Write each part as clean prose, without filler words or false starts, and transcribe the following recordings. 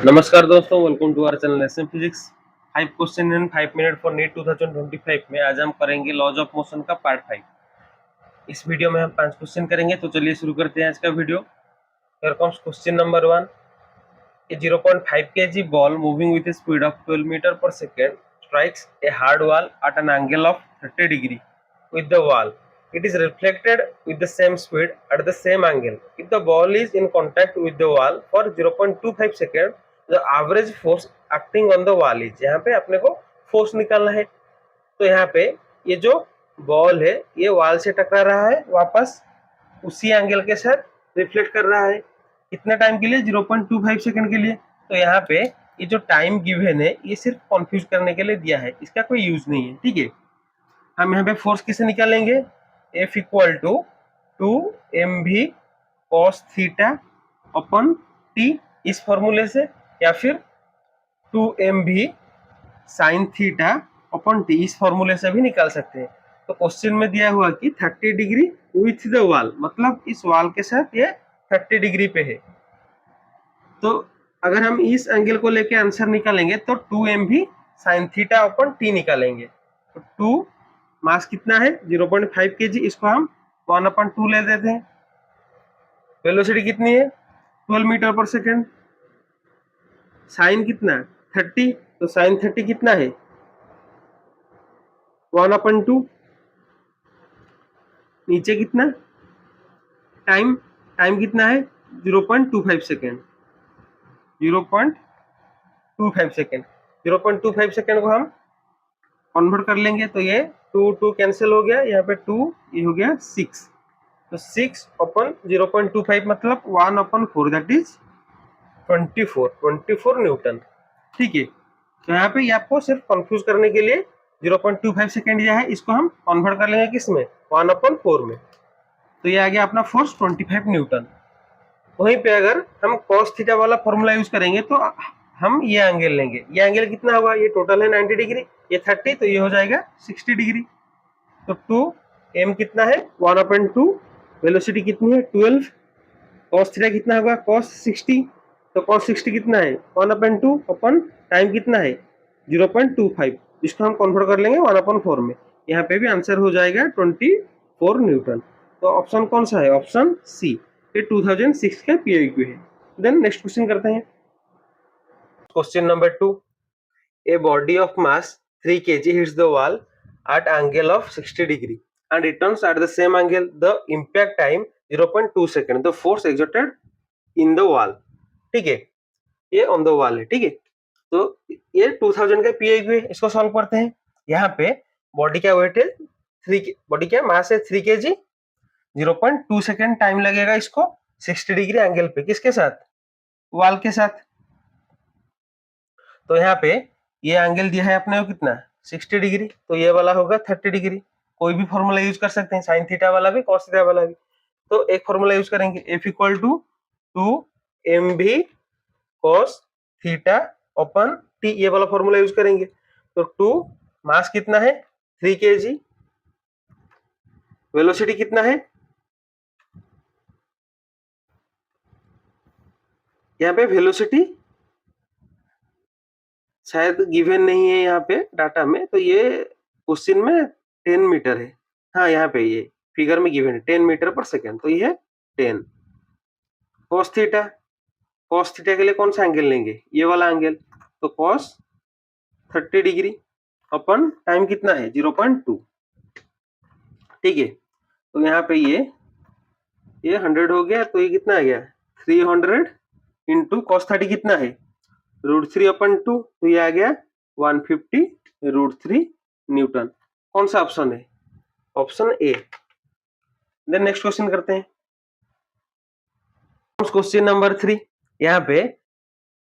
नमस्कार दोस्तों, welcome to our channel SM physics. 5 question in 5 minute for NEET 2025 में आज हम करेंगे लॉज ऑफ मोशन का पार्ट 5। इस वीडियो में हम 5 क्वेश्चन करेंगे, तो चलिए शुरू करते हैं आज का video. Here comes question number 1। A 0.5 kg ball moving with a speed of 12 meter per second strikes a hard wall at an angle of 30 degree with the wall. It is reflected with the same speed at the same angle. If the ball is in contact with the wall for 0.25 second, the average force acting on the wall is। यहाँ पे अपने को force निकालना है। तो यहाँ पे ये जो बॉल है ये वॉल से टकरा रहा है, वापस उसी एंगल के साथ रिफ्लेक्ट कर रहा है। कितने टाइम के लिए? 0.25 सेकंड के लिए। तो यहाँ पे ये जो टाइम गिवन है ये सिर्फ कंफ्यूज करने के लिए दिया है, इसका कोई यूज नहीं है। ठीक है, हम यहाँ पे फोर्स किसे निकालेंगे? F equal to 2mv cos theta upon t इस फॉर्मूले से, या फिर 2mv sin theta upon t इस फॉर्मूले से भी निकाल सकते हैं। तो क्वेश्चन में दिया हुआ कि 30 डिग्री विथ द वॉल, मतलब इस वॉल के साथ ये 30 डिग्री पे है। तो अगर हम इस एंगल को लेके आंसर निकालेंगे तो 2mv sin theta upon t निकालेंगे। तो 2 मास कितना है? 0.5 kg, इसको हम 1/2 ले देते हैं। वेलोसिटी कितनी है? 12 मीटर पर सेकेंड। साइन कितना? 30, तो साइन 30 कितना है? 1/2। नीचे कितना? टाइम कितना है? 0.25 सेकेंड। 0.25 सेकेंड 0.25 सेकेंड को हम कन्वर्ट कर लेंगे, तो ये 2 कैंसिल हो गया, यहाँ पे 2, ये हो गया 6। तो 6/0.25 मतलब 1/4, दैट इज 24 न्यूटन। ठीक है, तो यहाँ पे ये आपको सिर्फ कंफ्यूज करने के लिए 0.25 सेकेंड दिया है, इसको हम कन्वर्ट कर लेंगे किस में? 1/4 में। तो ये आ गया अपना फोर्स 25 न्यूटन। वहीं पे अगर हम cos थीटा वाला फॉर्मूला यूज करेंगे तो हम ये एंगल लेंगे। ये एंगल कितना होगा? ये टोटल है 90 डिग्री, ये 30, तो ये हो जाएगा 60 डिग्री। तो 2m कितना है? 1/2। वेलोसिटी कितनी है? 12। cos थीटा कितना होगा? cos 60, तो cos 60 कितना है? 1/2 अपन टाइम कितना है? 0.25, इसको हम कन्वर्ट कर लेंगे 1/4 में। यहाँ पे भी आंसर हो जाएगा 24 न्यूटन। तो ऑप्शन कौन सा है? ऑप्शन सी, ये 2006 का पीआईक्यू है। देन नेक्स्ट क्वेश्चन करते हैं। Question number 2। A body of mass 3 kg hits the wall at angle of 60 degree and returns at the same angle. The impact time 0.2 second. The force exerted in the wall. ठीक है, ये on the wall है। ठीक है, तो ये 2000 का PIQ है, इसको सॉल्व करते हैं। यहाँ पे बॉडी का वेट है 3, बॉडी का मास है 3 kg, 0.2 सेकेंड टाइम लगेगा इसको 60 डिग्री एंगल पे। किसके साथ? वॉल के साथ। तो यहाँ पे ये एंगल दिया है अपने को कितना? 60 डिग्री, तो ये वाला होगा 30 डिग्री। कोई भी फॉर्मूला यूज कर सकते हैं, साइन थीटा वाला भी, कॉस थीटा वाला भी। तो एक फॉर्मूला यूज करेंगे, F equal to 2mv cos theta upon t, ये वाला फॉर्मूला यूज करेंगे। तो 2 मास कितना है? 3 kg। वेलोसिटी कितना है? यहाँ पे वेलोसिटी शायद गिवन नहीं है यहाँ पे डाटा में, तो ये क्वेश्चन में 10 मीटर है। हाँ, यहाँ पे ये फिगर में गिवन है 10 मीटर पर सेकेंड, तो ये है 10। cos थीटा के लिए कौन सा एंगल लेंगे? ये वाला एंगल। तो cos 30 डिग्री अपन टाइम कितना है? 0.2। ठीक है, तो यहाँ पे ये 100 हो गया, तो ये कितना आ गया? 300 इंटू cos 30 कितना है? √3/2, तो ये आ गया 150 √3 न्यूटन। कौन सा ऑप्शन है? Option A. Then next question करते हैं। Question number 3। यहाँ पे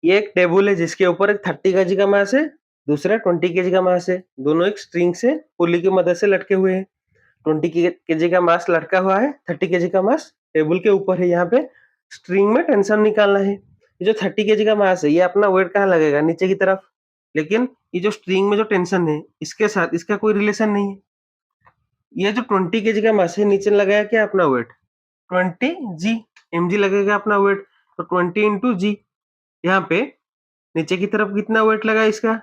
ये एक टेबल है जिसके ऊपर एक 30 kg का मास है, दूसरा 20 kg का मास है। दोनों एक स्ट्रिंग से पुली की मदद से लटके हुए हैं। 20 kg का मास लटका हुआ है, 30 kg का मास टेबल के ऊपर है। यहाँ पे स्ट्रिंग में टेंशन निकालना है। ये जो 30 kg का मास है, ये अपना वेट कहाँ लगेगा? नीचे की तरफ। लेकिन ये जो स्ट्रिंग में जो टेंशन है, इसके साथ इसका कोई रिलेशन नहीं है। ये जो 20 kg का मास है, नीचे लगाया क्या? अपना वेट 20 g, mg लगेगा अपना वेट। तो 20 इंटू जी। यहाँ पे नीचे की तरफ कितना वेट लगा इसका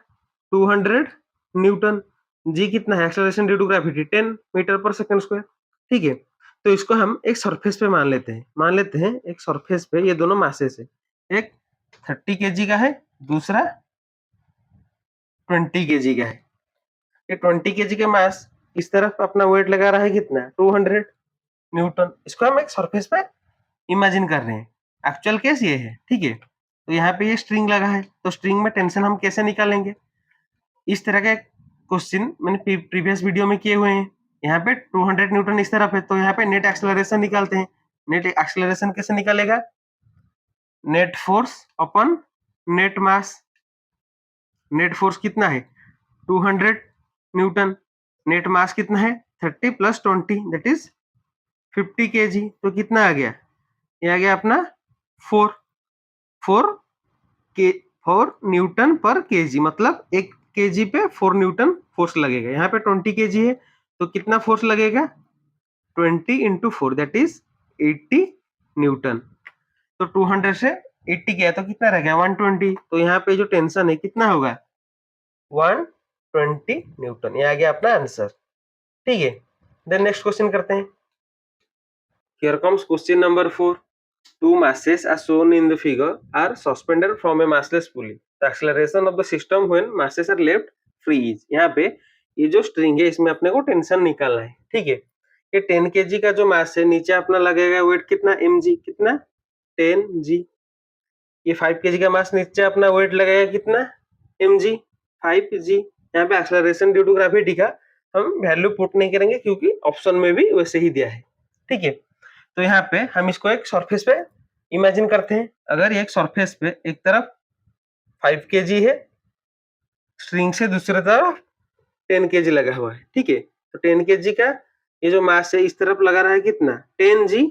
200 न्यूटन, जी कितना है acceleration due to gravity 10 metre per second square. ठीक है, तो इसको हम एक सरफेस पे मान लेते हैं एक सरफेस पे ये दोनों मासेस है, एक 30 केजी का है, दूसरा 20 केजी का है। ये 20 केजी का मास इस तरफ अपना वेट लगा रहा है कितना 200 न्यूटन। इसको हम एक सरफेस पे इमेजिन कर रहे हैं, एक्चुअल केस ये है। ठीक है, तो यहाँ पे ये स्ट्रिंग लगा है, तो स्ट्रिंग में टेंशन हम कैसे निकालेंगे, इस तरह का क्वेश्चन मैंने प्रीवियस वीडियो में किए हुए हैं। यहाँ पे 200 न्यूटन इस तरफ है, तो यहाँ पे नेट एक्सेलरेशन निकालते हैं। नेट एक्सेलरेशन कैसे निकालेगा, नेट फोर्स अपन नेट मास। नेट फोर्स कितना है 200 न्यूटन, नेट मास कितना है 30 प्लस 20 दैट इज 50 केजी। तो कितना आ गया, ये आ गया अपना 4 न्यूटन पर केजी, मतलब 1 केजी पे 4 न्यूटन फोर्स लगेगा। यहाँ पे 20 केजी है तो कितना फोर्स लगेगा 20 इंटू 4 दैट इज 80 न्यूटन। तो 200 से 80 गया तो कितना रह गया 120। तो यहाँ पे जो टेंशन है कितना होगा 120 न्यूटन। ये आ गया अपना आंसर। ठीक है, देन नेक्स्ट क्वेश्चन करते हैं। Here comes question number 4। Two masses as shown in the figure are suspended from a massless pulley. The acceleration of the system when masses are left free is। यहाँ पे ये जो string है इसमें अपने को टेंशन निकालना है। ठीक है, ये 10 kg का जो मास है, नीचे अपना लगेगा वेट कितना mg, कितना 10g। ये 5 kg का मास, नीचे अपना वेट लगेगा कितना mg 5g। यहाँ पे एक्सेलरेशन ड्यू टू ग्रेविटी का हम वैल्यू पुट नहीं करेंगे क्योंकि ऑप्शन में भी वैसे ही दिया है। ठीक है, तो यहाँ पे हम इसको एक सरफेस पे इमेजिन करते हैं। अगर एक सरफेस पे एक तरफ 5 केजी है, स्ट्रिंग से दूसरी तरफ 10 केजी लगा हुआ है। ठीक है, तो 10 केजी का ये जो मास है इस तरफ लगा रहा है कितना 10g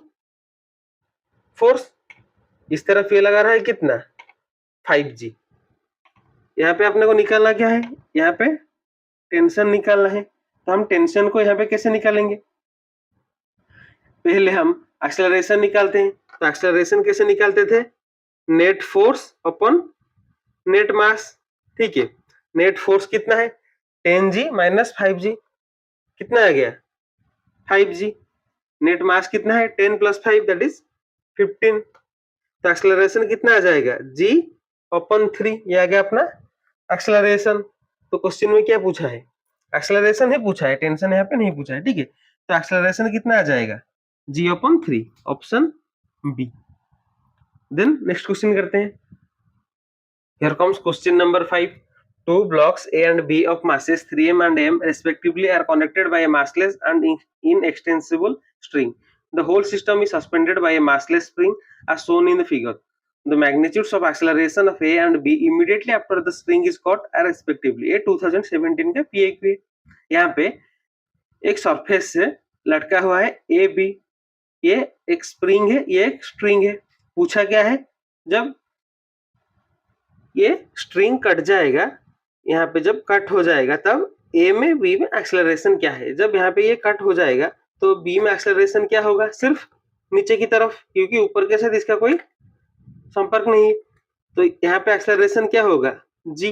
फोर्स, इस तरफ ये लगा रहा है कितना 5g। यहाँ पे अपने को निकालना क्या है, यहाँ पे टेंशन निकालना है। तो हम टेंशन को यहाँ पे कैसे निकालेंगे, पहले हम एक्सेलरेशन निकालते हैं। तो एक्सेलरेशन कैसे निकालते थे, नेट फोर्स अपन नेट मास। ठीक है, नेट फोर्स कितना है 10g माइनस 5g, कितना आ गया 5g। नेट मास कितना है 10 प्लस 5 दैट इज 15। तो एक्सेलरेशन कितना आ जाएगा g अपन 3। ये आ गया अपना एक्सेलरेशन। तो क्वेश्चन में क्या पूछा है, एक्सेलरेशन ही पूछा है, टेंशन यहाँ पे नहीं पूछा है। ठीक है, तो एक्सेलरेशन कितना आ जाएगा g upon 3, option B. Then next question करते हैं। Here comes question number 5. Two blocks A and B of masses 3m and m respectively are connected by a massless and inextensible string. The whole system is suspended by a massless spring as shown in the figure. The magnitudes of acceleration of A and B immediately after the spring is caught are respectively। ये 2017 का PAQ है। यहाँ पे एक surface से लटका हुआ है ए बी, ये एक स्प्रिंग है, ये एक स्ट्रिंग है। पूछा क्या है, जब ये स्ट्रिंग कट जाएगा, यहाँ पे जब कट हो जाएगा तब ए में बी में एक्सेलरेशन क्या है। जब यहाँ पे ये कट हो जाएगा तो बी में एक्सेलरेशन क्या होगा, सिर्फ नीचे की तरफ, क्योंकि ऊपर के साथ इसका कोई संपर्क नहीं है। तो यहाँ पे एक्सेलरेशन क्या होगा जी,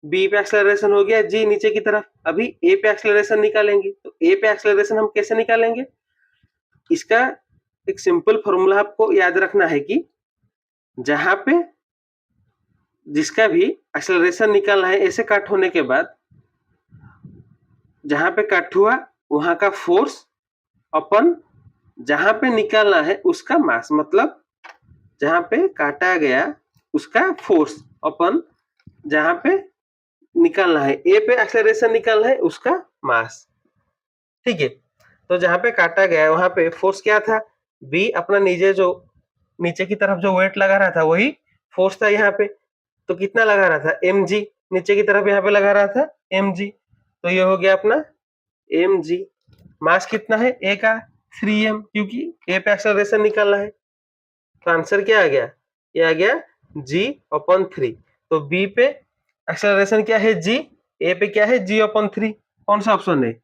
बी पे एक्सेलरेशन हो गया जी नीचे की तरफ। अभी ए पे एक्सेलरेशन निकालेंगे, तो ए पे एक्सेलरेशन हम कैसे निकालेंगे, इसका एक सिंपल फॉर्मूला आपको याद रखना है कि जहां पे जिसका भी एक्सेलरेशन निकालना है, ऐसे कट होने के बाद जहां पे कट हुआ वहां का फोर्स अपन जहां पे निकालना है उसका मास, मतलब जहां पे काटा गया उसका फोर्स अपन जहां पे निकालना है, ए पे एक्सेलरेशन निकालना है उसका मास। ठीक है, तो जहां पे काटा गया वहां पे फोर्स क्या था, बी अपना नीचे की तरफ जो वेट लगा रहा था वही फोर्स था यहाँ पे। तो कितना लगा रहा था mg, नीचे की तरफ यहाँ पे लगा रहा था mg। तो ये हो गया अपना mg। मास कितना है a का 3m, क्योंकि a पे एक्सेलरेशन निकालना है। तो आंसर क्या आ गया, ये आ गया g अपन 3। तो b पे एक्सेलरेशन क्या है g, a पे क्या है g अपन 3। कौन सा ऑप्शन है,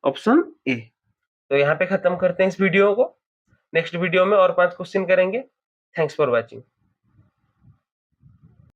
ऑप्शन ए। तो यहाँ पे खत्म करते हैं इस वीडियो को। नेक्स्ट वीडियो में और 5 क्वेश्चन करेंगे। Thanks for watching.